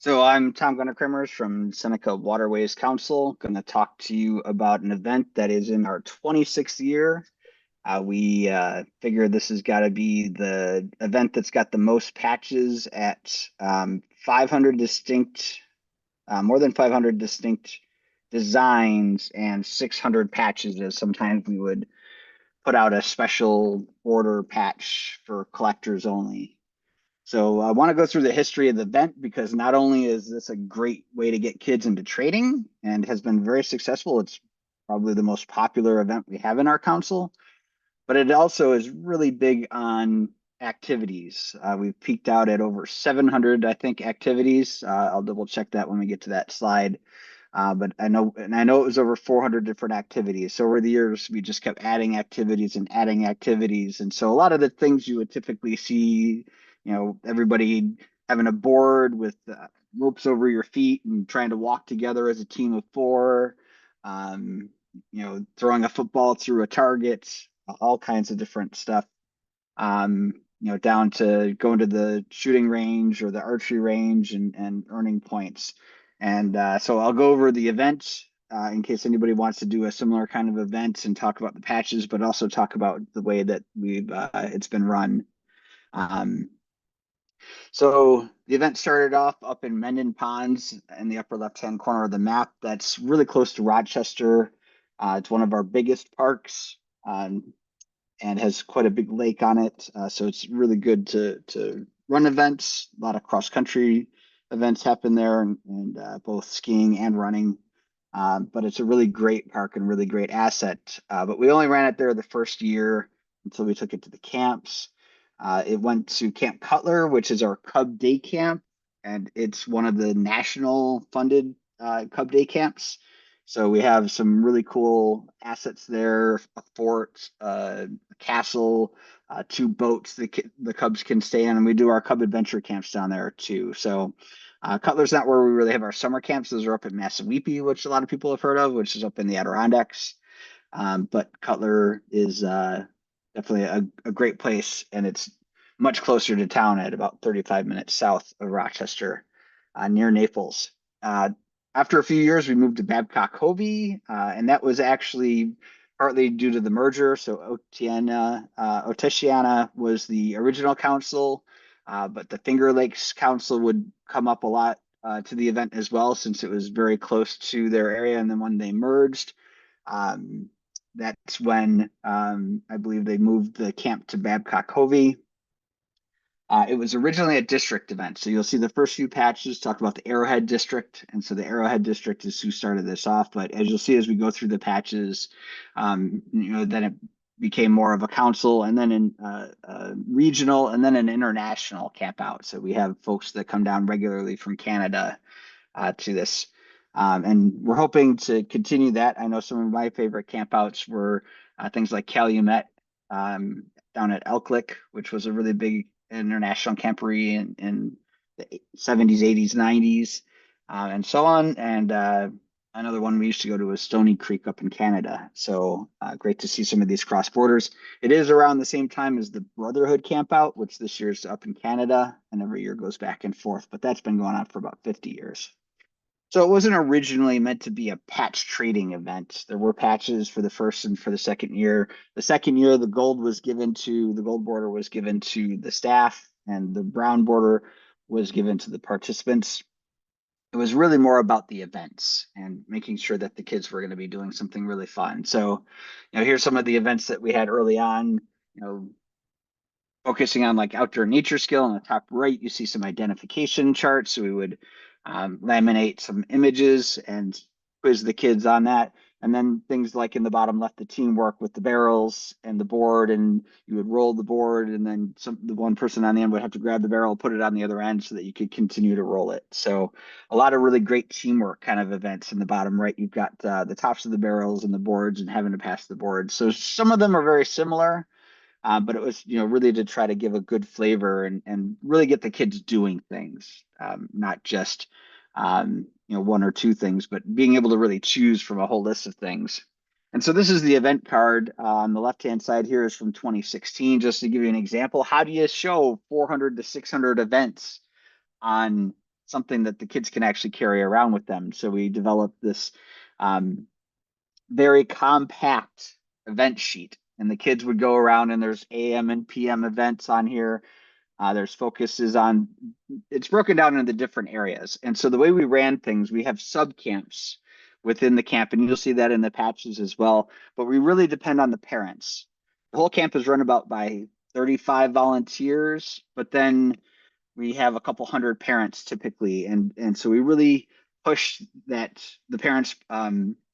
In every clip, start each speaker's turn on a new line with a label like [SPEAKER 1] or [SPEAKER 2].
[SPEAKER 1] So I'm Tom Gunter-Kremers from Seneca Waterways Council. Going to talk to you about an event that is in our 26th year. We figure this has got to be the event that's got the most patches at 500 distinct, more than 500 distinct designs and 600 patches. As sometimes we would put out a special order patch for collectors only. So I want to go through the history of the event because not only is this a great way to get kids into trading and has been very successful, it's probably the most popular event we have in our council, but it also is really big on activities. We've peaked out at over 700, I think, activities. I'll double check that when we get to that slide. But I know it was over 400 different activities. So over the years, we just kept adding activities and adding activities. And so a lot of the things you would typically see, everybody having a board with ropes over your feet and trying to walk together as a team of four, um, throwing a football through a target, all kinds of different stuff. Down to going to the shooting range or the archery range and earning points. And so I'll go over the event in case anybody wants to do a similar kind of event and talk about the patches, but also talk about the way that we've it's been run. Um, so the event started off up in Mendon Ponds in the upper left-hand corner of the map. That's really close to Rochester. It's one of our biggest parks. And has quite a big lake on it. So it's really good to run events. A lot of cross country events happen there, and both skiing and running. But it's a really great park and really great asset. But we only ran it there the first year until we took it to the camps. It went to Camp Cutler, which is our Cub Day Camp, and it's one of the national funded Cub Day camps. So we have some really cool assets there, a fort, a castle, two boats the Cubs can stay in, and we do our Cub Adventure camps down there too. So Cutler's not where we really have our summer camps. Those are up at Massawepie, which a lot of people have heard of, which is up in the Adirondacks. But Cutler is definitely a great place, and it's much closer to town at about 35 minutes south of Rochester, near Naples. After a few years, we moved to Babcock Covey, and that was actually partly due to the merger. So Oteshiana was the original council, but the Finger Lakes Council would come up a lot to the event as well, since it was very close to their area. And then when they merged, um, that's when I believe they moved the camp to Babcock Covey. It was originally a district event. So you'll see the first few patches talk about the Arrowhead District. And so the Arrowhead District is who started this off. But as you'll see as we go through the patches, then it became more of a council and then regional and then an international camp out. So we have folks that come down regularly from Canada to this. And we're hoping to continue that. I know some of my favorite campouts were things like Calumet down at Elk Lick, which was a really big international camporee in the 70s, 80s, 90s, and so on. And another one we used to go to was Stony Creek up in Canada. So great to see some of these cross borders. It is around the same time as the Brotherhood Campout, which this year's up in Canada, and every year goes back and forth. But that's been going on for about 50 years. So it wasn't originally meant to be a patch trading event. There were patches for the first and for the second year. The second year, the gold border was given to the staff, and the brown border was given to the participants. It was really more about the events and making sure that the kids were going to be doing something really fun. So, here's some of the events that we had early on. Focusing on like outdoor nature skill. On the top right, you see some identification charts. So we would laminate some images and quiz the kids on that. And then things like in the bottom left, the teamwork with the barrels and the board, and you would roll the board, and then the one person on the end would have to grab the barrel, put it on the other end so that you could continue to roll it. So a lot of really great teamwork kind of events. In the bottom right, you've got the tops of the barrels and the boards and having to pass the boards. So some of them are very similar. But it was, really to try to give a good flavor and really get the kids doing things, not just, one or two things, but being able to really choose from a whole list of things. And so this is the event card on the left-hand side here is from 2016, just to give you an example. How do you show 400 to 600 events on something that the kids can actually carry around with them. So we developed this um, very compact event sheet, and the kids would go around, and there's AM and PM events on here. There's focuses on, it's broken down into different areas. And so the way we ran things, we have sub camps within the camp, and you'll see that in the patches as well. But we really depend on the parents. The whole camp is run about by 35 volunteers, but then we have a couple hundred parents typically. And so we really push that the parents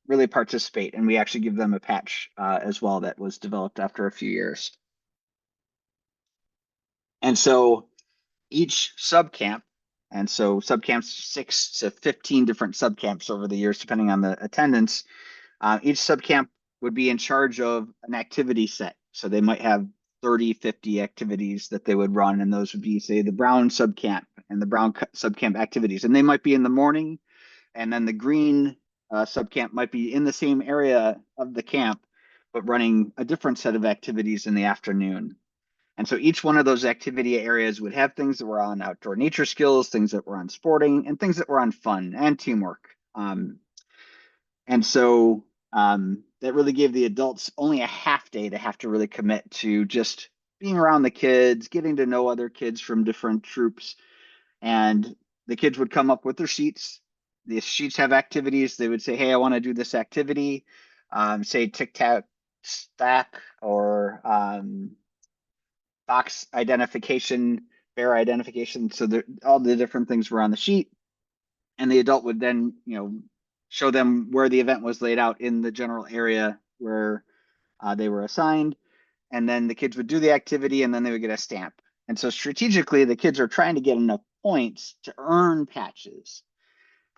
[SPEAKER 1] really participate, and we actually give them a patch as well that was developed after a few years. And so each subcamp, and so subcamps, 6 to 15 different subcamps over the years, depending on the attendance. Each subcamp would be in charge of an activity set. So they might have 30, 50 activities that they would run, and those would be, say, the brown subcamp and the brown subcamp activities. And they might be in the morning, and then the green subcamp might be in the same area of the camp, but running a different set of activities in the afternoon. And so each one of those activity areas would have things that were on outdoor nature skills, things that were on sporting, and things that were on fun and teamwork. And so that really gave the adults only a half day to have to really commit to just being around the kids, getting to know other kids from different troops. And the kids would come up with their sheets. The sheets have activities. They would say, hey, I want to do this activity, say tic tac stack, or box identification, bear identification. So all the different things were on the sheet, and the adult would then, show them where the event was laid out in the general area where they were assigned. And then the kids would do the activity, and then they would get a stamp. And so strategically, the kids are trying to get enough points to earn patches.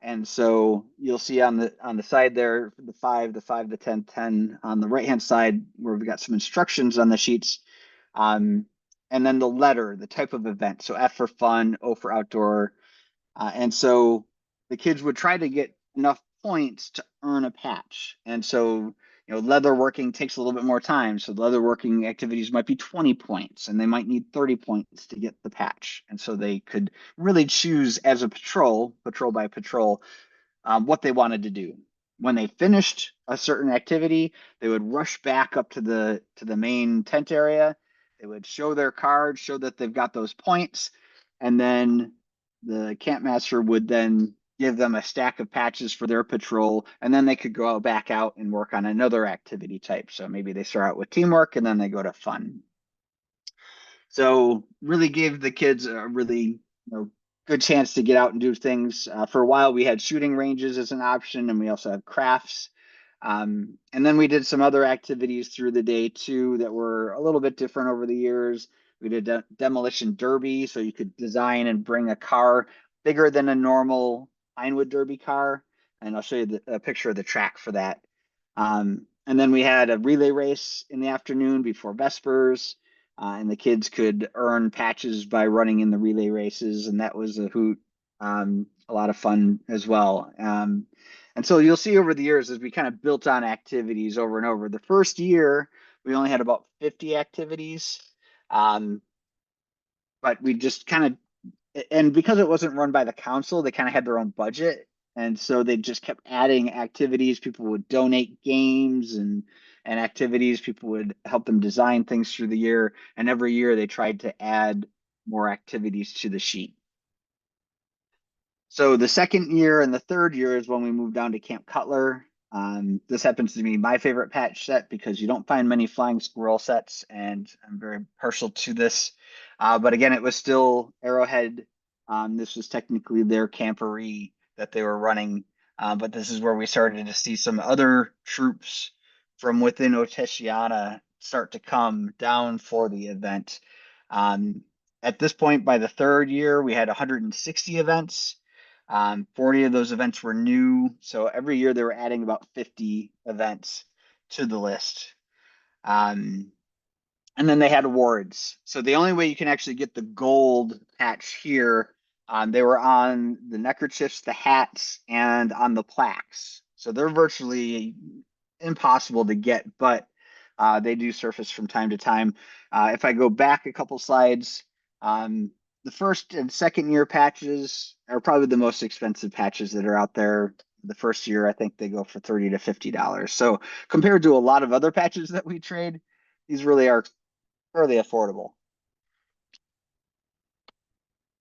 [SPEAKER 1] And so you'll see on the side there, the 5, the 10, 10 on the right hand side, where we've got some instructions on the sheets. And then the letter, the type of event. So F for fun, O for outdoor. And so the kids would try to get enough points to earn a patch. And so, leather working takes a little bit more time. So leather working activities might be 20 points, and they might need 30 points to get the patch. And so they could really choose as a patrol by patrol, what they wanted to do. When they finished a certain activity, they would rush back up to the main tent area. They would show their card, show that they've got those points, and then the camp master would then give them a stack of patches for their patrol, and then they could go back out and work on another activity type. So maybe they start out with teamwork, and then they go to fun. So really gave the kids a really good chance to get out and do things. For a while, we had shooting ranges as an option, and we also had crafts. And then we did some other activities through the day too that were a little bit different over the years. We did a demolition derby, so you could design and bring a car bigger than a normal Pinewood Derby car. And I'll show you a picture of the track for that. And then we had a relay race in the afternoon before Vespers. And the kids could earn patches by running in the relay races, and that was a hoot, a lot of fun as well. And so you'll see over the years as we kind of built on activities over and over. The first year, we only had about 50 activities, but we just kind of, and because it wasn't run by the council, they kind of had their own budget. And so they just kept adding activities. People would donate games and activities. People would help them design things through the year. And every year they tried to add more activities to the sheet. So the second year and the third year is when we moved down to Camp Cutler. This happens to be my favorite patch set because you don't find many flying squirrel sets, and I'm very partial to this. But again, it was still Arrowhead. This was technically their camporee that they were running. But this is where we started to see some other troops from within Oteshiana start to come down for the event. At this point, by the third year, we had 160 events. 40 of those events were new. So every year they were adding about 50 events to the list. And then they had awards. So the only way you can actually get the gold patch here, they were on the neckerchiefs, the hats, and on the plaques. So they're virtually impossible to get, but they do surface from time to time. If I go back a couple slides, the first and second year patches are probably the most expensive patches that are out there. The first year, I think they go for $30 to $50. So compared to a lot of other patches that we trade, these really are fairly affordable.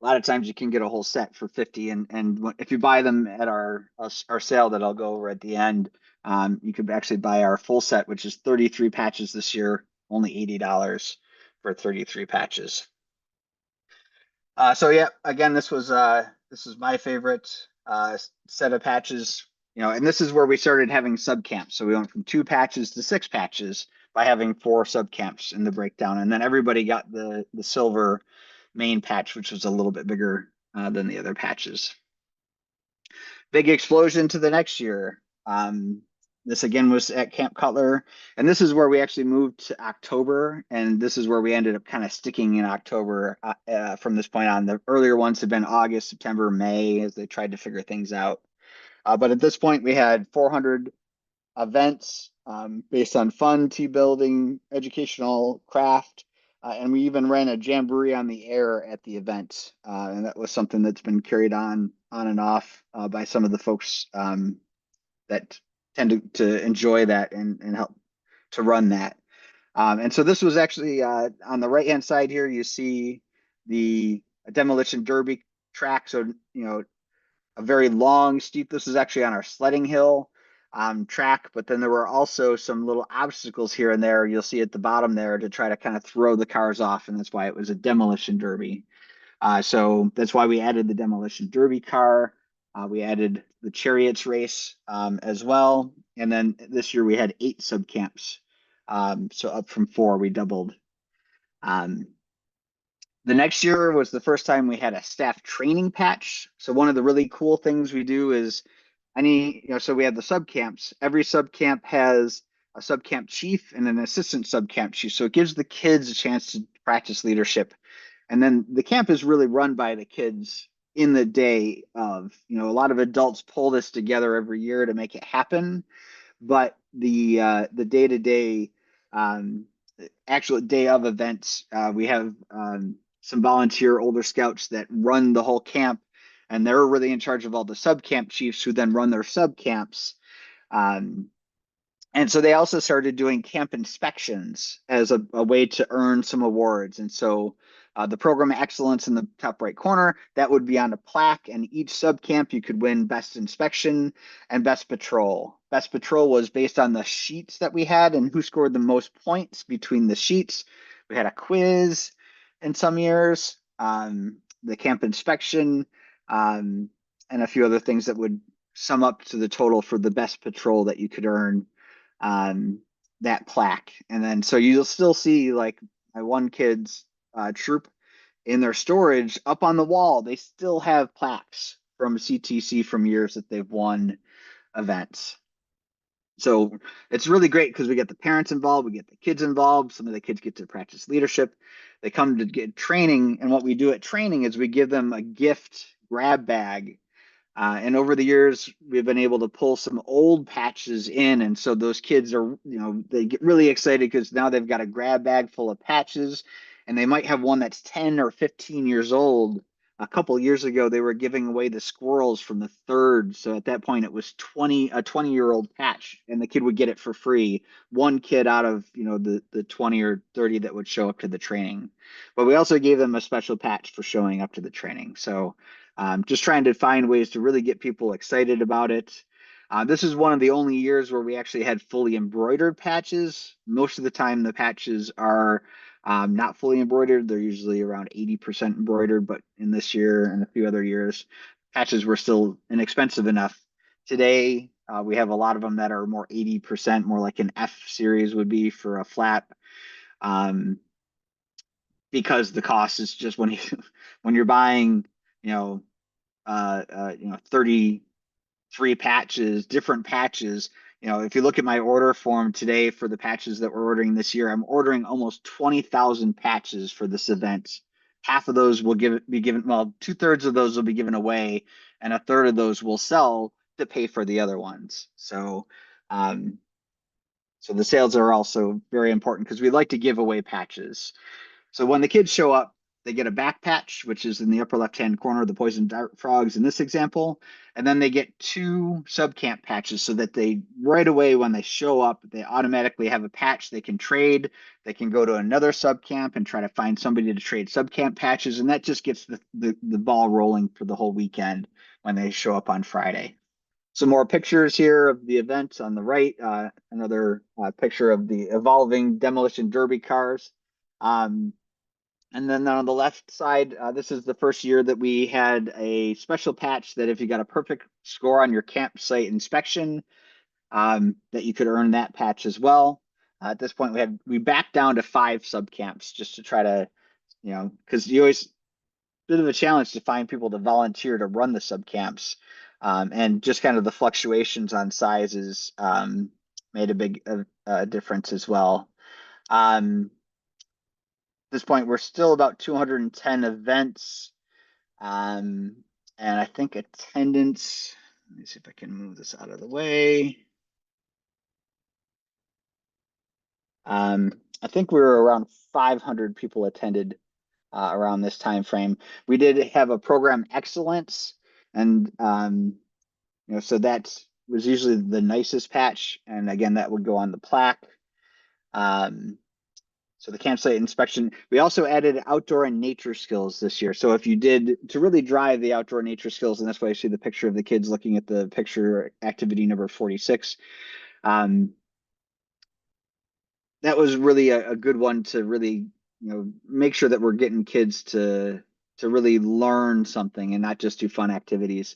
[SPEAKER 1] A lot of times you can get a whole set for 50, and if you buy them at our sale that I'll go over at the end, you could actually buy our full set, which is 33 patches this year, only $80 for 33 patches. So yeah, again, this was my favorite set of patches, and this is where we started having sub camps. So we went from 2 patches to 6 patches by having 4 sub camps in the breakdown, and then everybody got the silver main patch, which was a little bit bigger than the other patches. Big explosion to the next year. This again was at Camp Cutler, and this is where we actually moved to October, and this is where we ended up kind of sticking in October from this point on. The earlier ones have been August, September, May as they tried to figure things out. But at this point, we had 400 events based on fun, team building, educational, craft, and we even ran a jamboree on the air at the event, and that was something that's been carried on and off by some of the folks that tend to enjoy that and help to run that. And so this was actually on the right hand side here. You see the demolition derby track. So a very long, steep. This is actually on our sledding hill track, but then there were also some little obstacles here and there. You'll see at the bottom there to try to kind of throw the cars off, and that's why it was a demolition derby. So that's why we added the demolition derby car. We added the chariots race as well, and then this year we had 8 sub camps. So up from 4, we doubled. Um, the next year was the first time we had a staff training patch. So one of the really cool things we do is so we have the sub camps. Every sub camp has a sub camp chief and an assistant sub camp chief. So it gives the kids a chance to practice leadership. And then the camp is really run by the kids in the day of, a lot of adults pull this together every year to make it happen. But the day to day, actual day of events, we have some volunteer older scouts that run the whole camp, and they're really in charge of all the sub camp chiefs who then run their sub camps. Um, and so they also started doing camp inspections as a way to earn some awards. And so the program excellence in the top right corner, that would be on a plaque, and each sub camp you could win best inspection and best patrol. Best patrol was based on the sheets that we had and who scored the most points between the sheets. We had a quiz in some years, the camp inspection, and a few other things that would sum up to the total for the best patrol that you could earn that plaque. And then so you'll still see like my one kid's troop in their storage up on the wall. They still have plaques from CTC from years that they've won events. So it's really great because we get the parents involved, we get the kids involved. Some of the kids get to practice leadership. They come to get training, and what we do at training is we give them a gift grab bag. And over the years, we've been able to pull some old patches in. And so those kids are, they get really excited because now they've got a grab bag full of patches, and they might have one that's 10 or 15 years old. A couple of years ago, they were giving away the squirrels from the third. So at that point, it was a 20-year-old patch, and the kid would get it for free. One kid out of, the 20 or 30 that would show up to the training. But we also gave them a special patch for showing up to the training. So just trying to find ways to really get people excited about it. This is one of the only years where we actually had fully embroidered patches. Most of the time, the patches are not fully embroidered. They're usually around 80% embroidered, but in this year and a few other years, patches were still inexpensive enough. Today, we have a lot of them that are more 80%, more like an F series would be for a flat. Because the cost is just when you're buying, 33 patches, different patches. If you look at my order form today for the patches that we're ordering this year, I'm ordering almost 20,000 patches for this event. Half of those will be given, well, 2/3 of those will be given away, and a third of those will sell to pay for the other ones. So the sales are also very important because we like to give away patches. So when the kids show up, they get a back patch, which is in the upper left-hand corner, the poison dart frogs in this example. And then they get 2 subcamp patches so that they right away when they show up, they automatically have a patch they can trade. They can go to another subcamp and try to find somebody to trade subcamp patches. And that just gets the ball rolling for the whole weekend when they show up on Friday. Some more pictures here of the event on the right. Another picture of the evolving demolition derby cars. And then on the left side, this is the first year that we had a special patch that if you got a perfect score on your campsite inspection, that you could earn that patch as well. At this point, we backed down to 5 subcamps just to try to, because you always bit of a challenge to find people to volunteer to run the subcamps, and just kind of the fluctuations on sizes made a big difference as well. At this point, we're still about 210 events. And I think attendance, let me see if I can move this out of the way. I think we were around 500 people attended around this time frame. We did have a program excellence, and so that was usually the nicest patch, and again, that would go on the plaque. So the campsite inspection, we also added outdoor and nature skills this year. So if you did to really drive the outdoor nature skills, and that's why I see the picture of the kids looking at the picture activity number 46. That was really a good one to really, make sure that we're getting kids to really learn something and not just do fun activities.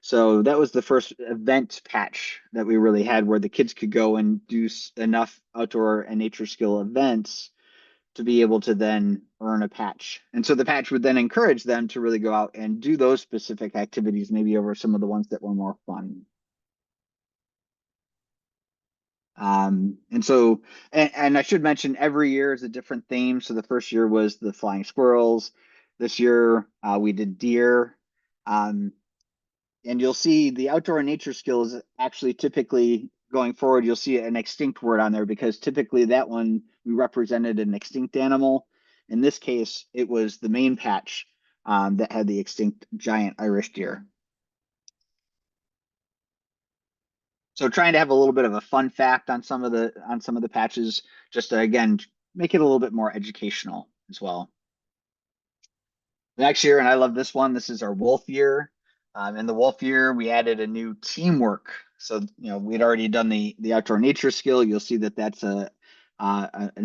[SPEAKER 1] So that was the first event patch that we really had where the kids could go and do enough outdoor and nature skill events to be able to then earn a patch. And so the patch would then encourage them to really go out and do those specific activities, maybe over some of the ones that were more fun. And I should mention every year is a different theme. So the first year was the flying squirrels. This year we did deer. And you'll see the outdoor and nature skills actually typically going forward, you'll see an extinct word on there because typically that one we represented an extinct animal. In this case, it was the main patch that had the extinct giant Irish deer. So trying to have a little bit of a fun fact on some of the patches, just to again make it a little bit more educational as well. Next year, and I love this one. This is our wolf year. In the wolf year, we added a new teamwork. So we'd already done the outdoor nature skill. You'll see that that's an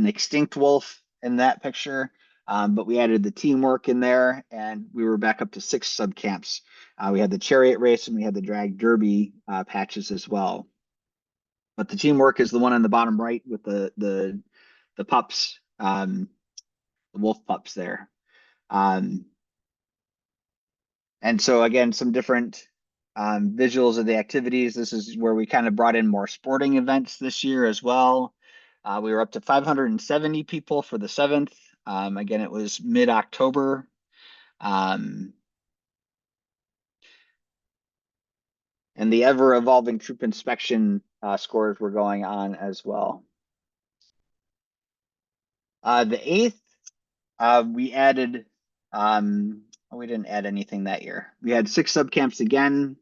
[SPEAKER 1] extinct wolf in that picture. But we added the teamwork in there, and we were back up to 6 subcamps. We had the chariot race and we had the drag derby patches as well. But the teamwork is the one on the bottom right with the pups, the wolf pups there. And so again, some different visuals of the activities. This is where we kind of brought in more sporting events this year as well. We were up to 570 people for the 7th. Again, it was mid-October. And the ever-evolving troop inspection scores were going on as well. The 8th, we added, we didn't add anything that year. We had 6 subcamps again.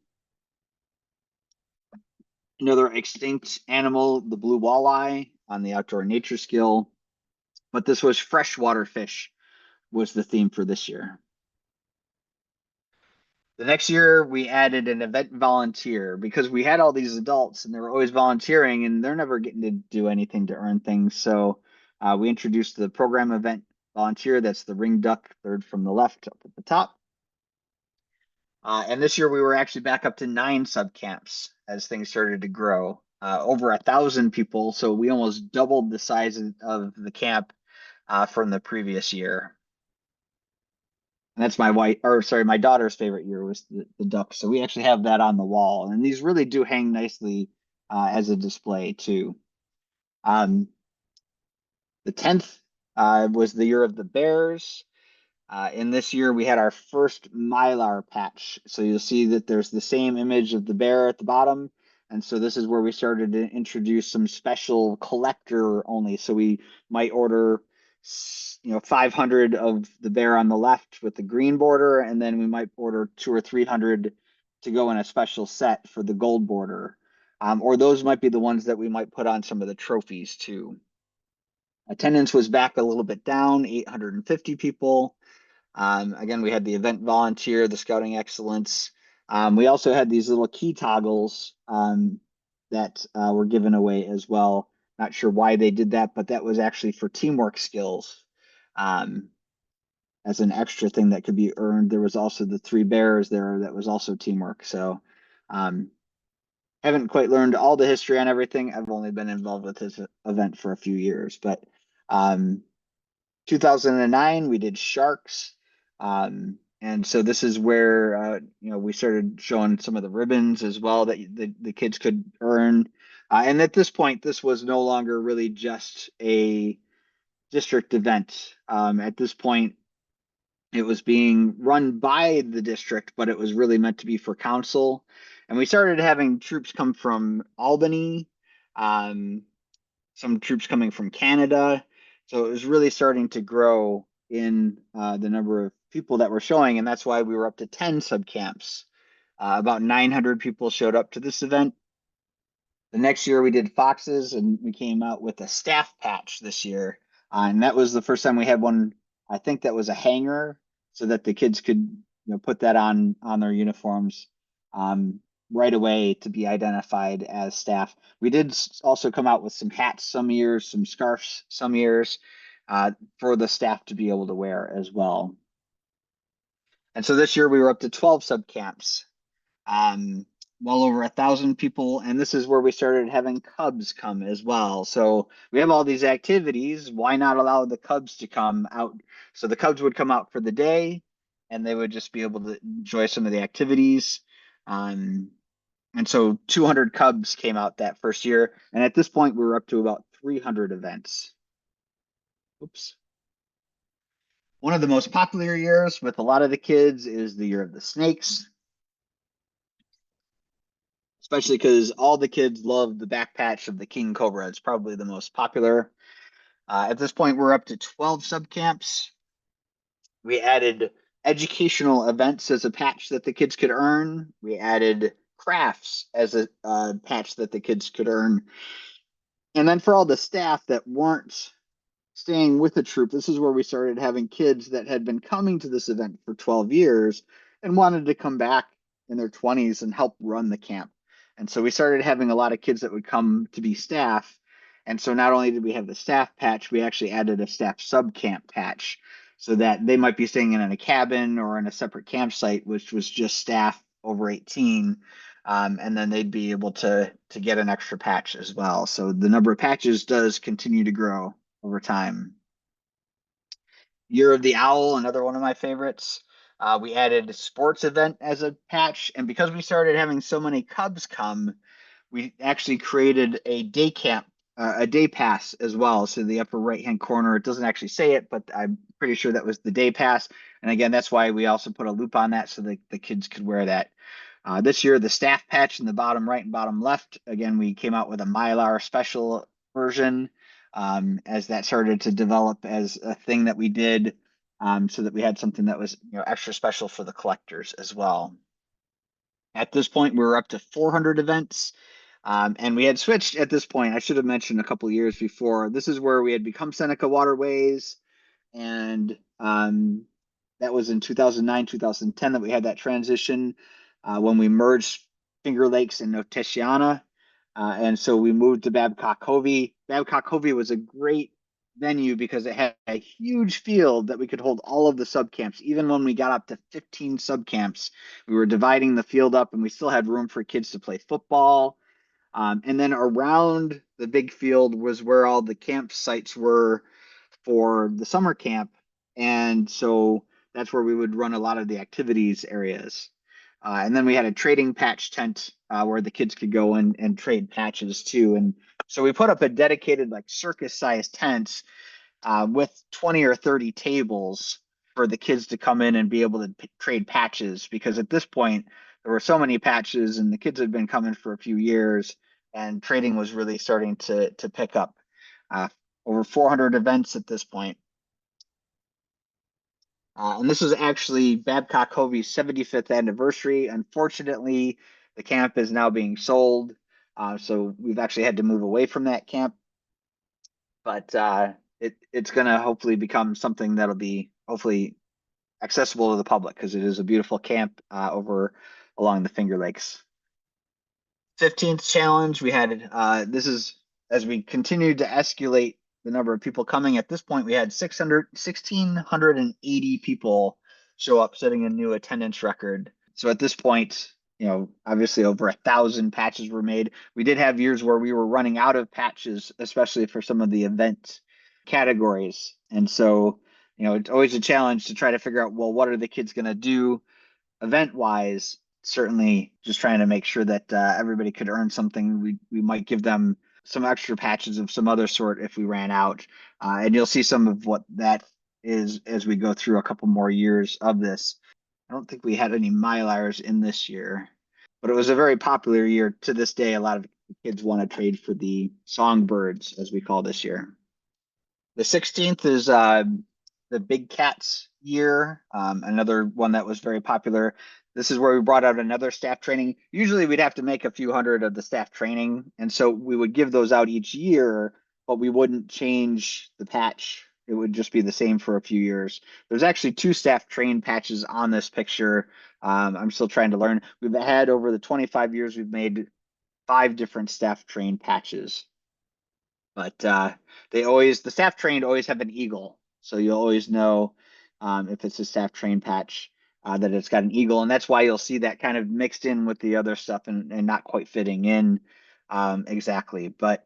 [SPEAKER 1] Another extinct animal, the blue walleye on the outdoor nature skill. But this was freshwater fish was the theme for this year. The next year, we added an event volunteer because we had all these adults and they were always volunteering and they're never getting to do anything to earn things. So we introduced the program event volunteer. That's the ring duck, third from the left up at the top. And this year we were actually back up to 9 subcamps as things started to grow. Over 1,000 people, so we almost doubled the size of the camp from the previous year. And that's my daughter's favorite year was the duck. So we actually have that on the wall, and these really do hang nicely as a display too. The 10th was the year of the bears. In this year, we had our first Mylar patch. So you'll see that there's the same image of the bear at the bottom. And so this is where we started to introduce some special collector only. So we might order 500 of the bear on the left with the green border, and then we might order 200 or 300 to go in a special set for the gold border. Or those might be the ones that we might put on some of the trophies too. Attendance was back a little bit down, 850 people. Again, we had the event volunteer, the scouting excellence. We also had these little key toggles that were given away as well. Not sure why they did that, but that was actually for teamwork skills um, as an extra thing that could be earned. There was also the three bears there that was also teamwork. So um, haven't quite learned all the history on everything. I've only been involved with this event for a few years, but um, 2009 we did sharks. And so this is where we started showing some of the ribbons as well that the kids could earn. And at this point, this was no longer really just a district event. At this point, it was being run by the district, but it was really meant to be for council. And we started having troops come from Albany, um, some troops coming from Canada. So it was really starting to grow in the number of people that were showing. And that's why we were up to 10 subcamps. About 900 people showed up to this event. The next year we did foxes, and we came out with a staff patch this year. And that was the first time we had one. I think that was a hanger so that the kids could put that on their uniforms right away to be identified as staff. We did also come out with some hats some years, some scarves some years for the staff to be able to wear as well. And so this year we were up to 12 subcamps. Well over 1,000 people, and this is where we started having Cubs come as well. So we have all these activities. Why not allow the Cubs to come out? So the Cubs would come out for the day, and they would just be able to enjoy some of the activities. And so 200 Cubs came out that first year, and at this point we were up to about 300 events. Oops. One of the most popular years with a lot of the kids is the year of the snakes, especially because all the kids love the back patch of the king cobra. It's probably the most popular. At this point, we're up to 12 subcamps. We added educational events as a patch that the kids could earn. We added crafts as a patch that the kids could earn. And then for all the staff that weren't staying with the troop, this is where we started having kids that had been coming to this event for 12 years and wanted to come back in their 20s and help run the camp. And so we started having a lot of kids that would come to be staff. And so not only did we have the staff patch, we actually added a staff subcamp patch so that they might be staying in a cabin or in a separate campsite, which was just staff over 18. And then they'd be able to get an extra patch as well. So the number of patches does continue to grow over time. Year of the Owl, another one of my favorites. We added a sports event as a patch, and because we started having so many Cubs come, we actually created a day camp, a day pass as well. So the upper right-hand corner, it doesn't actually say it, but I'm pretty sure that was the day pass. And again, that's why we also put a loop on that so that the kids could wear that. This year, the staff patch in the bottom right and bottom left, again, we came out with a Mylar special version as that started to develop as a thing that we did so that we had something that was extra special for the collectors as well. At this point, we were up to 400 events. And we had switched at this point. I should have mentioned a couple years before. This is where we had become Seneca Waterways. And that was in 2009, 2010 that we had that transition when we merged Finger Lakes and Noticiana. And so we moved to Babcock Covey. Babcock Covey was a great venue because it had a huge field that we could hold all of the subcamps. Even when we got up to 15 subcamps, we were dividing the field up and we still had room for kids to play football. And then around the big field was where all the campsites were for the summer camp. And so that's where we would run a lot of the activities areas. And then we had a trading patch tent where the kids could go in and trade patches too. And so we put up a dedicated like circus sized tent with 20 or 30 tables for the kids to come in and be able to trade patches, because at this point there were so many patches and the kids had been coming for a few years and trading was really starting to pick up. Over 400 events at this point. And this was actually Babcock Hovey's 75th anniversary. Unfortunately, the camp is now being sold. So we've actually had to move away from that camp. But it's going to hopefully become something that'll be hopefully accessible to the public because it is a beautiful camp over along the Finger Lakes. 15th challenge, we had this is as we continued to escalate the number of people coming. At this point, we had 1,680 people show up, setting a new attendance record. So at this point, obviously over 1,000 patches were made. We did have years where we were running out of patches, especially for some of the event categories. And so, it's always a challenge to try to figure out, well, what are the kids going to do event wise? Certainly just trying to make sure that everybody could earn something. We might give them some extra patches of some other sort if we ran out. And you'll see some of what that is as we go through a couple more years of this. I don't think we had any Mylars in this year, but it was a very popular year. To this day, a lot of kids want to trade for the songbirds, as we call this year. The 16th is the Big Cats year, another one that was very popular. This is where we brought out another staff training. Usually we'd have to make a few hundred of the staff training, and so we would give those out each year, but we wouldn't change the patch. It would just be the same for a few years. There's actually two staff train patches on this picture. I'm still trying to learn. We've had over the 25 years, we've made 5 different staff train patches. But the staff trained always have an eagle, so you'll always know if it's a staff trained patch that it's got an eagle, and that's why you'll see that kind of mixed in with the other stuff and not quite fitting in exactly. But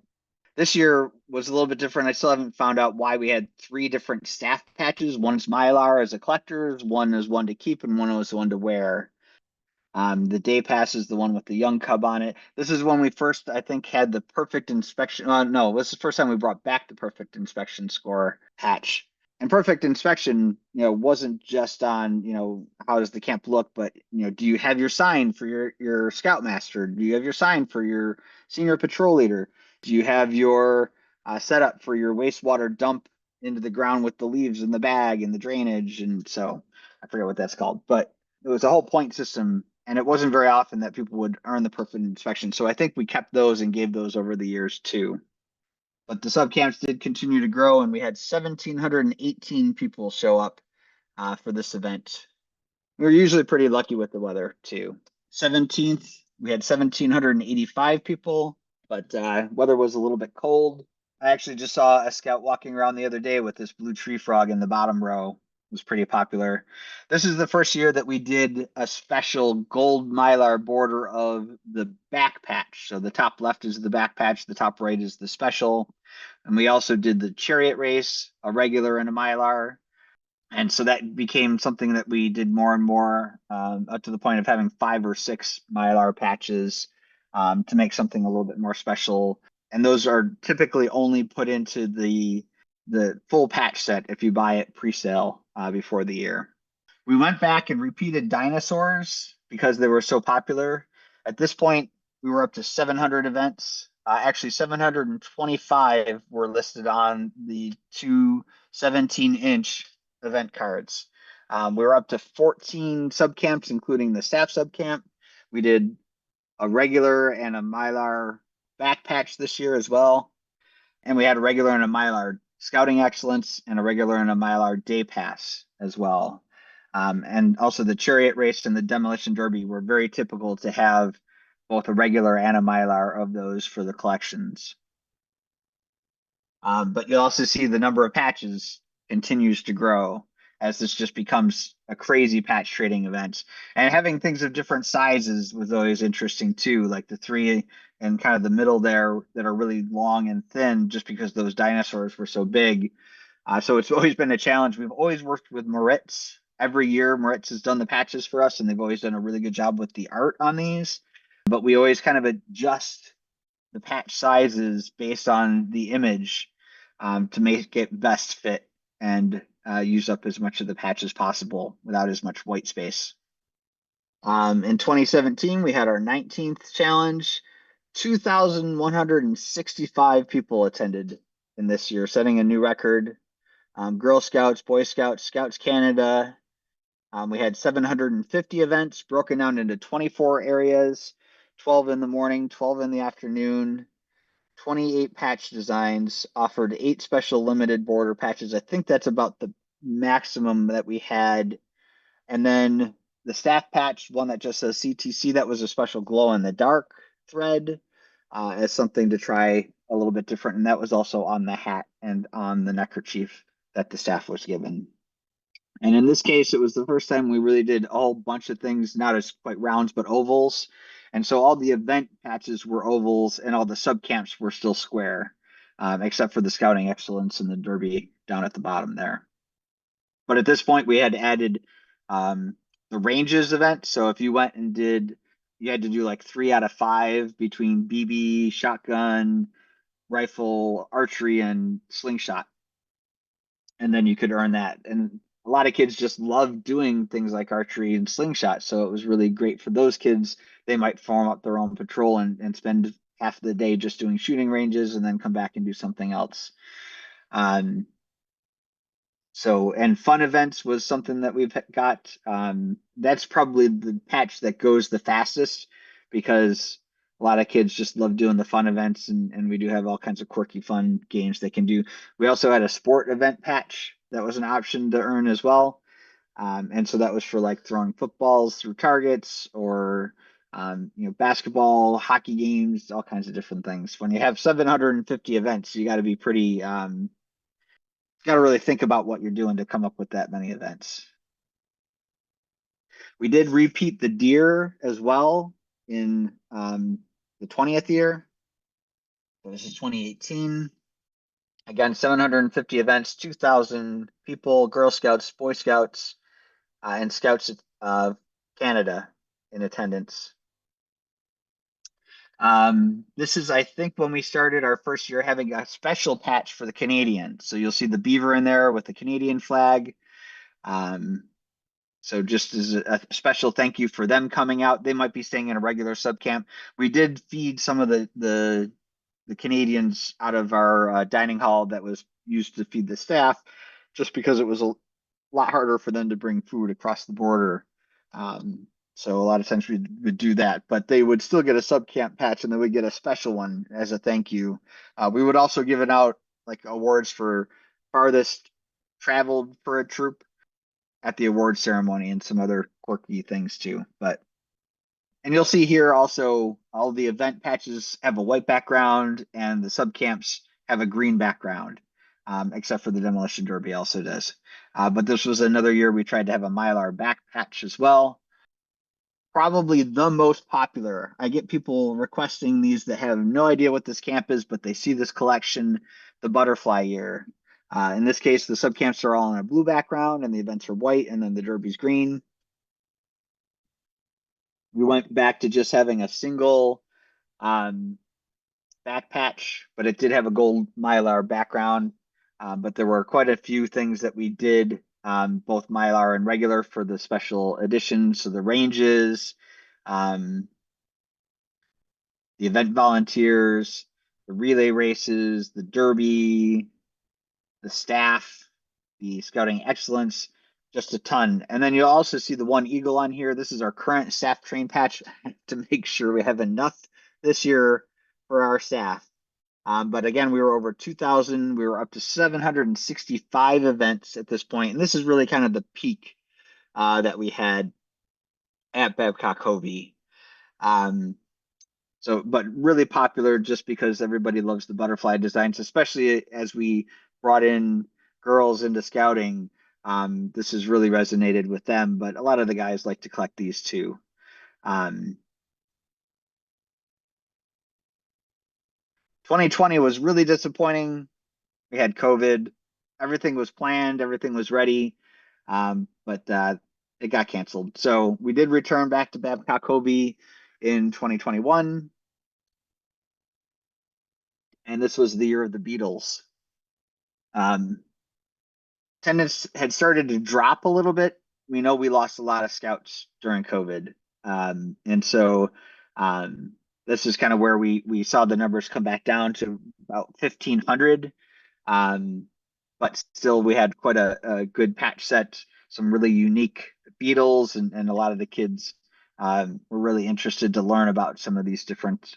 [SPEAKER 1] this year was a little bit different. I still haven't found out why we had 3 different staff patches. One's Mylar as a collector's, one is one to keep, and one was one to wear. The day pass is the one with the young cub on it. This is when we first, I think, had the perfect inspection. No, this is the first time we brought back the perfect inspection score patch. And perfect inspection, wasn't just on, how does the camp look, but do you have your sign for your scoutmaster? Do you have your sign for your senior patrol leader? Do you have your setup for your wastewater dump into the ground with the leaves in the bag and the drainage? And so I forget what that's called, but it was a whole point system, and it wasn't very often that people would earn the perfect inspection. So I think we kept those and gave those over the years too. But the subcamps did continue to grow, and we had 1,718 people show up for this event. We were usually pretty lucky with the weather too. 17th, we had 1,785 people, but weather was a little bit cold. I actually just saw a scout walking around the other day with this blue tree frog in the bottom row. It was pretty popular. This is the first year that we did a special gold mylar border of the back patch. So the top left is the back patch, the top right is the special. And we also did the chariot race, a regular and a mylar. And so that became something that we did more and more, up to the point of having 5 or 6 mylar patches to make something a little bit more special. And those are typically only put into the full patch set if you buy it pre-sale before the year. We went back and repeated dinosaurs because they were so popular. At this point, we were up to 700 events. Actually, 725 were listed on the two 17-inch event cards. We were up to 14 subcamps, including the staff subcamp. We did a regular and a mylar back patch this year as well. And we had a regular and a mylar scouting excellence and a regular and a mylar day pass as well. And also the chariot race and the demolition derby were very typical to have both a regular and a mylar of those for the collections. But you'll also see the number of patches continues to grow as this just becomes a crazy patch trading event. And having things of different sizes was always interesting too, like the 3 and kind of the middle there that are really long and thin just because those dinosaurs were so big. So it's always been a challenge. We've always worked with Moritz. Every year, Moritz has done the patches for us, and they've always done a really good job with the art on these. But we always kind of adjust the patch sizes based on the image to make it best fit and use up as much of the patch as possible without as much white space. In 2017, we had our 19th challenge. 2,165 people attended in this year, setting a new record. Girl Scouts, Boy Scouts, Scouts Canada, We had 750 events broken down into 24 areas, 12 in the morning, 12 in the afternoon, 28 patch designs, offered 8 special limited border patches. I think that's about the maximum that we had. And then the staff patch, one that just says CTC, that was a special glow in the dark thread as something to try a little bit different. And that was also on the hat and on the neckerchief that the staff was given. And in this case, it was the first time we really did a whole bunch of things, not as quite rounds, but ovals. And so all the event patches were ovals and all the sub camps were still square, except for the Scouting Excellence and the Derby down at the bottom there. But at this point, we had added the ranges event. So if you went and did, you had to do like 3 out of 5 between BB, shotgun, rifle, archery, and slingshot. And then you could earn that. And a lot of kids just love doing things like archery and slingshot. So it was really great for those kids. They might form up their own patrol and spend half the day just doing shooting ranges and then come back and do something else. Um, so, and fun events was something that we've got. That's probably the patch that goes the fastest because a lot of kids just love doing the fun events, and we do have all kinds of quirky, fun games they can do. We also had a sport event patch that was an option to earn as well. And so that was for like throwing footballs through targets or basketball, hockey games, all kinds of different things. When you have 750 events, you got to be pretty got to really think about what you're doing to come up with that many events. We did repeat the deer as well in the 20th year. So this is 2018. Again, 750 events, 2,000 people, Girl Scouts, Boy Scouts, and Scouts of Canada in attendance. This is, I think, when we started our first year having a special patch for the Canadian. So you'll see the beaver in there with the Canadian flag. So just as a special thank you for them coming out. They might be staying in a regular sub camp. We did feed some of the Canadians out of our dining hall that was used to feed the staff, just because it was a lot harder for them to bring food across the border. So a lot of times we would do that, but they would still get a sub camp patch and they would get a special one as a thank you. We would also give it out like awards for farthest traveled for a troop at the award ceremony and some other quirky things too. And you'll see here also all the event patches have a white background and the sub camps have a green background, except for the demolition derby also does. But this was another year we tried to have a Mylar back patch as well. Probably the most popular. I get people requesting these that have no idea what this camp is, but they see this collection, the butterfly year. In this case, the subcamps are all on a blue background and the events are white, and then the derby's green. We went back to just having a single back patch, but it did have a gold Mylar background. But there were quite a few things that we did, both Mylar and regular, for the special editions. So the ranges, the event volunteers, the relay races, the derby, the staff, the scouting excellence, just a ton. And then you'll also see the one eagle on here. This is our current staff train patch to make sure we have enough this year for our staff. But again, we were over 2,000. We were up to 765 events at this point. And this is really kind of the peak that we had at Babcock Hovey. But really popular just because everybody loves the butterfly designs, especially as we brought in girls into scouting. This has really resonated with them, but a lot of the guys like to collect these too. 2020 was really disappointing. We had COVID. Everything was planned. Everything was ready. But it got canceled. So we did return back to Babcock Hovey in 2021. And this was the year of the Beatles. Attendance had started to drop a little bit. We know we lost a lot of scouts during COVID. And so this is kind of where we saw the numbers come back down to about 1,500. But still, we had quite a good patch set. some really unique beetles, and a lot of the kids were really interested to learn about some of these different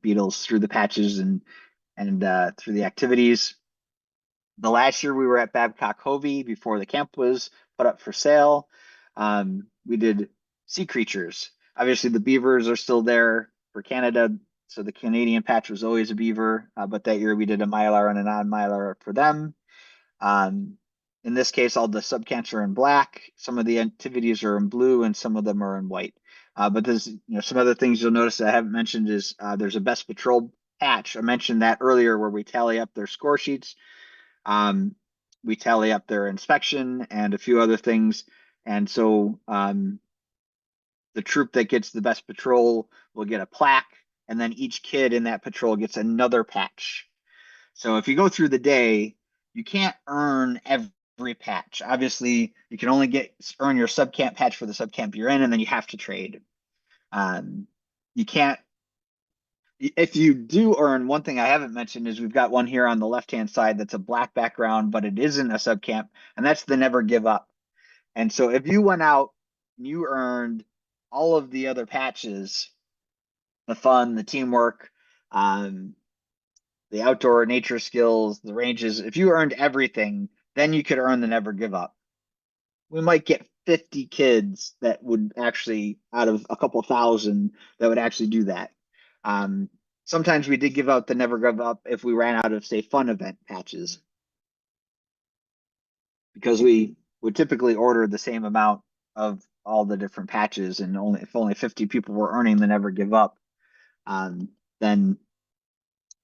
[SPEAKER 1] beetles through the patches and through the activities. The last year we were at Babcock Hovey before the camp was put up for sale. We did sea creatures. Obviously, the beavers are still there for Canada, so the Canadian patch was always a beaver. But that year we did a mylar and a non-mylar for them. Um, in this case, all the subcamps are in black. Some of the activities are in blue, and some of them are in white. But there's some other things you'll notice that I haven't mentioned is there's a best patrol patch. I mentioned that earlier where we tally up their score sheets. Um, we tally up their inspection and a few other things. And so the troop that gets the best patrol will get a plaque, and then each kid in that patrol gets another patch. So if you go through the day, you can't earn every patch. Obviously, you can only earn your subcamp patch for the subcamp you're in, and then you have to trade. You can't If you do earn, one thing I haven't mentioned is we've got one here on the left-hand side that's a black background, but it isn't a subcamp, and that's the never give up. And so if you went out and you earned all of the other patches, the fun, the teamwork, um, the outdoor nature skills, the ranges, if you earned everything, then you could earn the never give up. We might get 50 kids that would actually, out of a couple thousand, that would actually do that. Um, Sometimes we did give out the never give up if we ran out of, say, fun event patches, because we would typically order the same amount of all the different patches, and if only 50 people were earning the never give up, um, then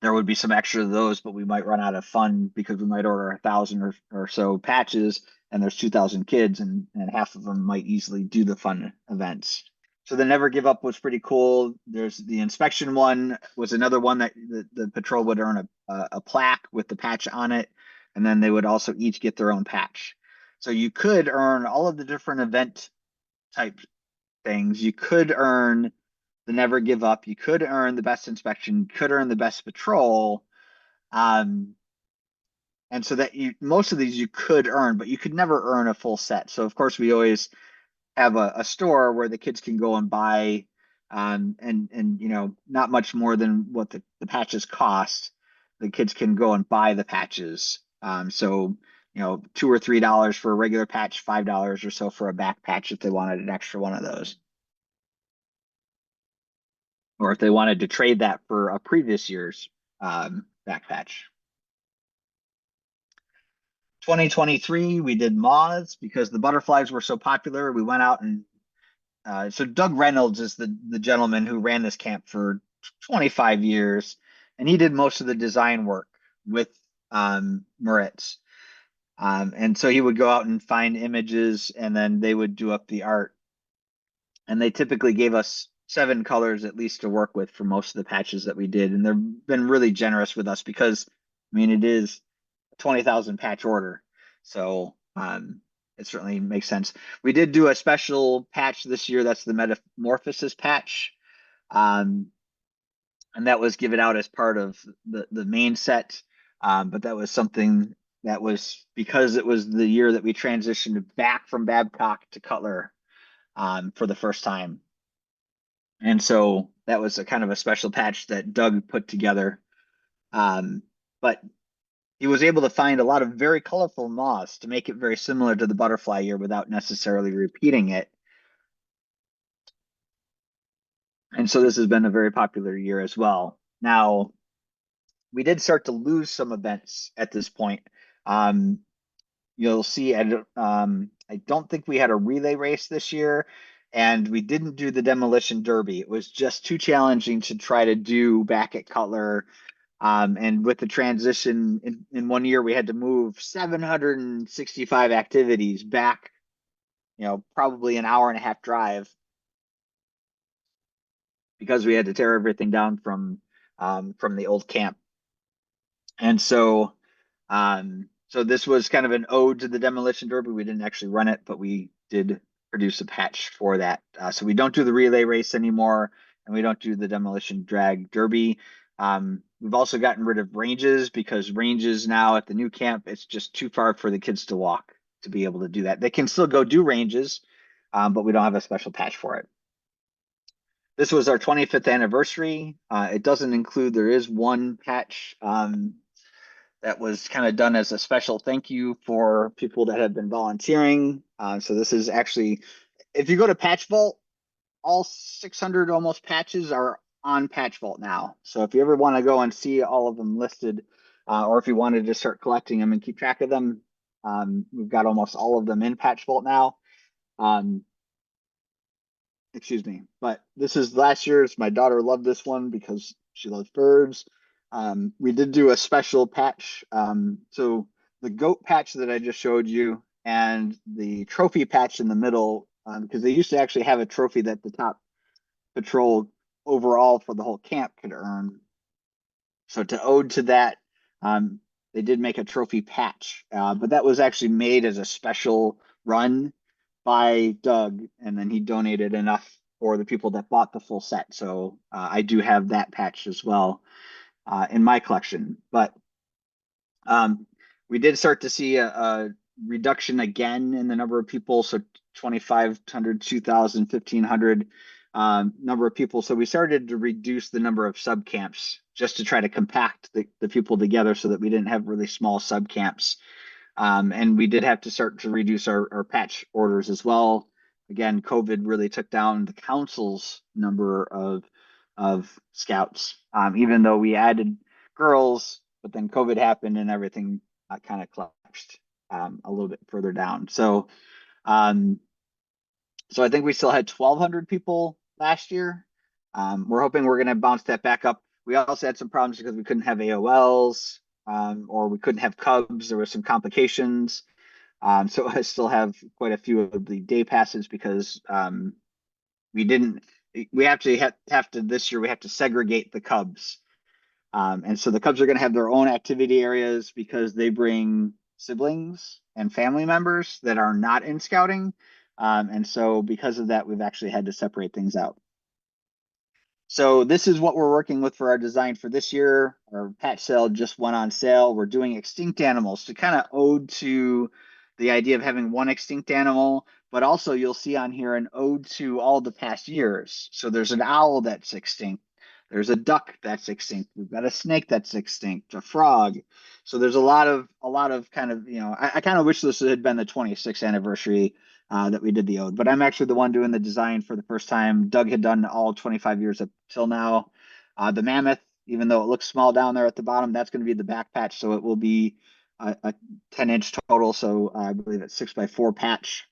[SPEAKER 1] there would be some extra of those, but we might run out of fun because we might order 1,000 or so patches, and there's 2,000 kids, and half of them might easily do the fun events. So the never give up was pretty cool. There's the inspection one was another one that the patrol would earn a plaque with the patch on it, and then they would also each get their own patch. So you could earn all of the different event type things. You could earn the never give up. You could earn the best inspection. You could earn the best patrol. Um, and so that most of these you could earn, but you could never earn a full set. So of course we always have a store where the kids can go and buy, and not much more than what the patches cost. The kids can go and buy the patches. So $2 or $3 for a regular patch, $5 or so for a back patch if they wanted an extra one of those, or if they wanted to trade that for a previous year's back patch. 2023, we did moths because the butterflies were so popular. We went out and so Doug Reynolds is the gentleman who ran this camp for 25 years, and he did most of the design work with Moritz. And so he would go out and find images, and then they would do up the art. And they typically gave us 7 colors at least to work with for most of the patches that we did. And they've been really generous with us because, I mean, it is a 20,000 patch order. So it certainly makes sense. We did do a special patch this year. That's the Metamorphosis patch. And that was given out as part of the main set. But that was something that was because it was the year that we transitioned back from Babcock to Cutler for the first time. And so that was a kind of a special patch that Doug put together. But he was able to find a lot of very colorful moths to make it very similar to the butterfly year without necessarily repeating it. And so this has been a very popular year as well. Now, we did start to lose some events at this point. You'll see, I don't think we had a relay race this year, and we didn't do the demolition derby. It was just too challenging to try to do back at Cutler. And with the transition in one year, we had to move 765 activities back, probably an hour and a half drive, because we had to tear everything down from the old camp. And so this was kind of an ode to the demolition derby. We didn't actually run it, but we did produce a patch for that. So we don't do the relay race anymore, and we don't do the demolition drag derby. We've also gotten rid of ranges because ranges now at the new camp, it's just too far for the kids to walk. to be able to do that. They can still go do ranges, but we don't have a special patch for it. This was our 25th anniversary. It doesn't include, there is one patch that was kind of done as a special thank you for people that have been volunteering. So this is actually, if you go to Patch Vault, all 600 almost patches are on Patch Vault now. So if you ever want to go and see all of them listed, or if you wanted to start collecting them and keep track of them, we've got almost all of them in Patch Vault now. Excuse me, but this is last year's. My daughter loved this one because she loves birds. We did do a special patch. So the goat patch that I just showed you and the trophy patch in the middle, because they used to actually have a trophy that the top patrol overall for the whole camp could earn. So to ode to that, they did make a trophy patch, but that was actually made as a special run by Doug, and then he donated enough for the people that bought the full set. So I do have that patch as well in my collection. But we did start to see a reduction again in the number of people. So 2,500, 2,000, 1,500 number of people. So we started to reduce the number of sub camps just to try to compact the people together so that we didn't have really small sub camps. And we did have to start to reduce our patch orders as well. Again, COVID really took down the council's number of scouts, even though we added girls, but then COVID happened and everything kind of collapsed a little bit further down. Um, so I think we still had 1,200 people last year. We're hoping we're going to bounce that back up. We also had some problems because we couldn't have AOLs, or we couldn't have Cubs. There were some complications. So I still have quite a few of the day passes because we didn't. We actually have to this year. We have to segregate the Cubs, and so the Cubs are going to have their own activity areas because they bring siblings and family members that are not in scouting, and so because of that, we've actually had to separate things out. So this is what we're working with for our design for this year. Our patch sale just went on sale. We're doing extinct animals to kind of ode to the idea of having one extinct animal, but also you'll see on here an ode to all the past years. So there's an owl that's extinct. There's a duck that's extinct. We've got a snake that's extinct, a frog. So there's a lot of kind of, I kind of wish this had been the 26th anniversary that we did the ode. But I'm actually the one doing the design for the first time. Doug had done all 25 years up till now. The mammoth, even though it looks small down there at the bottom, that's going to be the back patch. So it will be a 10-inch total. So I believe it's 6x4 patch.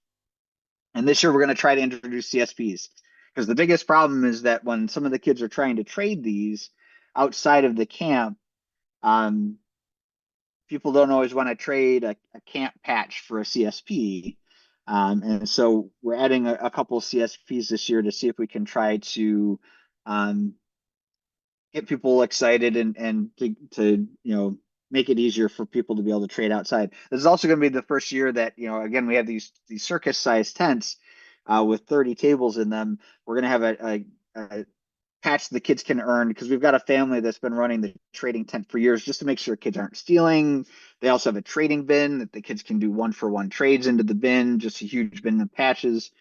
[SPEAKER 1] And this year we're going to try to introduce CSPs because the biggest problem is that when some of the kids are trying to trade these outside of the camp, people don't always want to trade a camp patch for a CSP. And so we're adding a couple of CSPs this year to see if we can try to get people excited and to make it easier for people to be able to trade outside. This is also going to be the first year that again we have these circus sized tents with 30 tables in them. We're going to have a patch the kids can earn because we've got a family that's been running the trading tent for years just to make sure kids aren't stealing. They also have a trading bin that the kids can do 1-for-1 trades into the bin, just a huge bin of patches.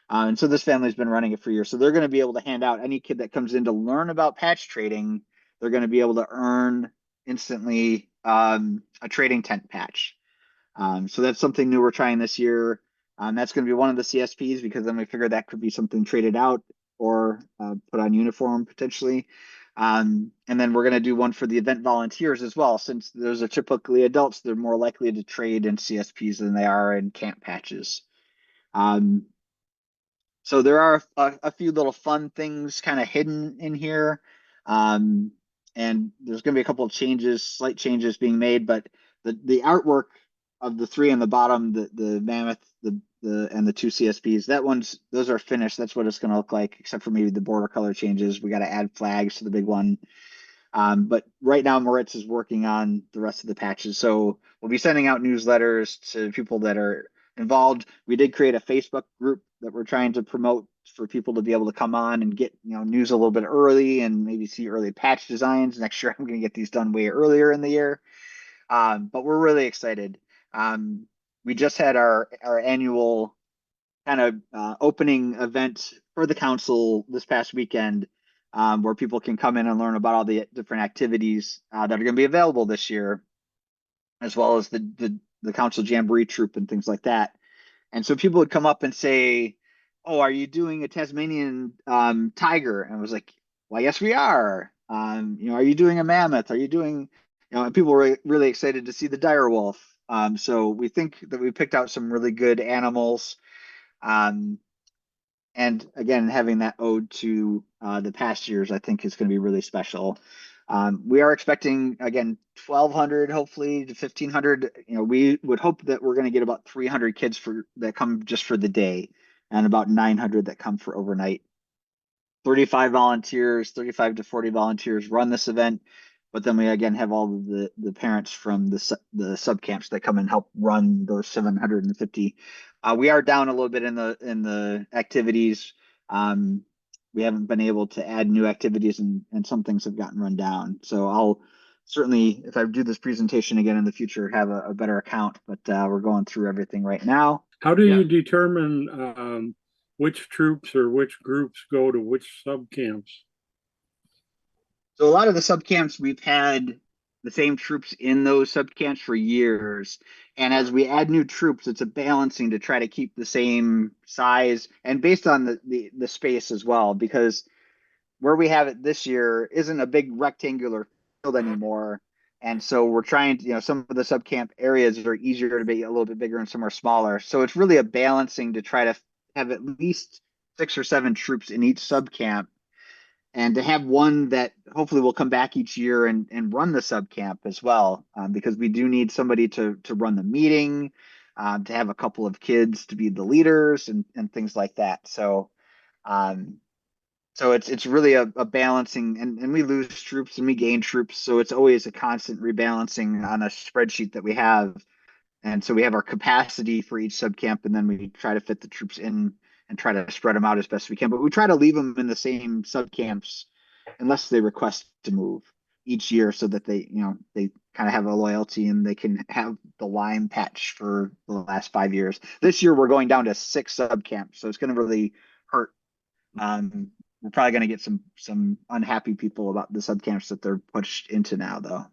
[SPEAKER 1] And so this family's been running it for years. So they're going to be able to hand out any kid that comes in to learn about patch trading. They're going to be able to earn instantly a trading tent patch. So that's something new we're trying this year. That's going to be one of the CSPs because then we figured that could be something traded out or put on uniform potentially. And then we're going to do one for the event volunteers as well. Since those are typically adults, they're more likely to trade in CSPs than they are in camp patches. So there are a few little fun things kind of hidden in here. And there's going to be a couple of changes, slight changes being made, but the artwork of the three on the bottom, the mammoth, and the two CSPs, those are finished. That's what it's going to look like, except for maybe the border color changes. We got to add flags to the big one. But right now, Moritz is working on the rest of the patches. So we'll be sending out newsletters to people that are involved. We did create a Facebook group that we're trying to promote for people to be able to come on and get news a little bit early and maybe see early patch designs. Next year, I'm going to get these done way earlier in the year. But we're really excited. we just had our annual kind of opening event for the council this past weekend, where people can come in and learn about all the different activities that are going to be available this year, as well as the council jamboree troop and things like that. And so people would come up and say, "Oh, are you doing a Tasmanian tiger?" And I was like, "Well, yes, we are." Are you doing a mammoth? Are you doing, and people were really excited to see the dire wolf. So we think that we picked out some really good animals. Um, and again, having that ode to the past years, I think is going to be really special. We are expecting again 1,200, hopefully to 1,500. We would hope that we're going to get about 300 kids for that come just for the day, and about 900 that come for overnight. 35 volunteers, 35 to 40 volunteers run this event, but then we again have all of the parents from the sub camps that come and help run those 750. We are down a little bit in the activities. Um, we haven't been able to add new activities, and some things have gotten run down. So I'll certainly, if I do this presentation again in the future, have a better account. But we're going through everything right now.
[SPEAKER 2] How do you determine which troops or which groups go to which sub camps?
[SPEAKER 1] So a lot of the sub camps, we've had the same troops in those sub camps for years. And as we add new troops, it's a balancing to try to keep the same size and based on the space as well, because where we have it this year isn't a big rectangular field anymore. And so we're trying to, some of the sub camp areas are easier to be a little bit bigger and some are smaller. So it's really a balancing to try to have at least 6 or 7 troops in each sub camp, and to have one that hopefully will come back each year and run the sub camp as well, because we do need somebody to run the meeting, to have a couple of kids to be the leaders and things like that. Um, so it's really a balancing, and we lose troops and we gain troops, so it's always a constant rebalancing on a spreadsheet that we have. And so we have our capacity for each sub camp, and then we try to fit the troops in and try to spread them out as best we can. But we try to leave them in the same sub camps unless they request to move each year, so that they kind of have a loyalty and they can have the lime patch for the last 5 years. This year we're going down to 6 sub camps, so it's going to really hurt. We're probably going to get some unhappy people about the sub camps that they're pushed into now, though.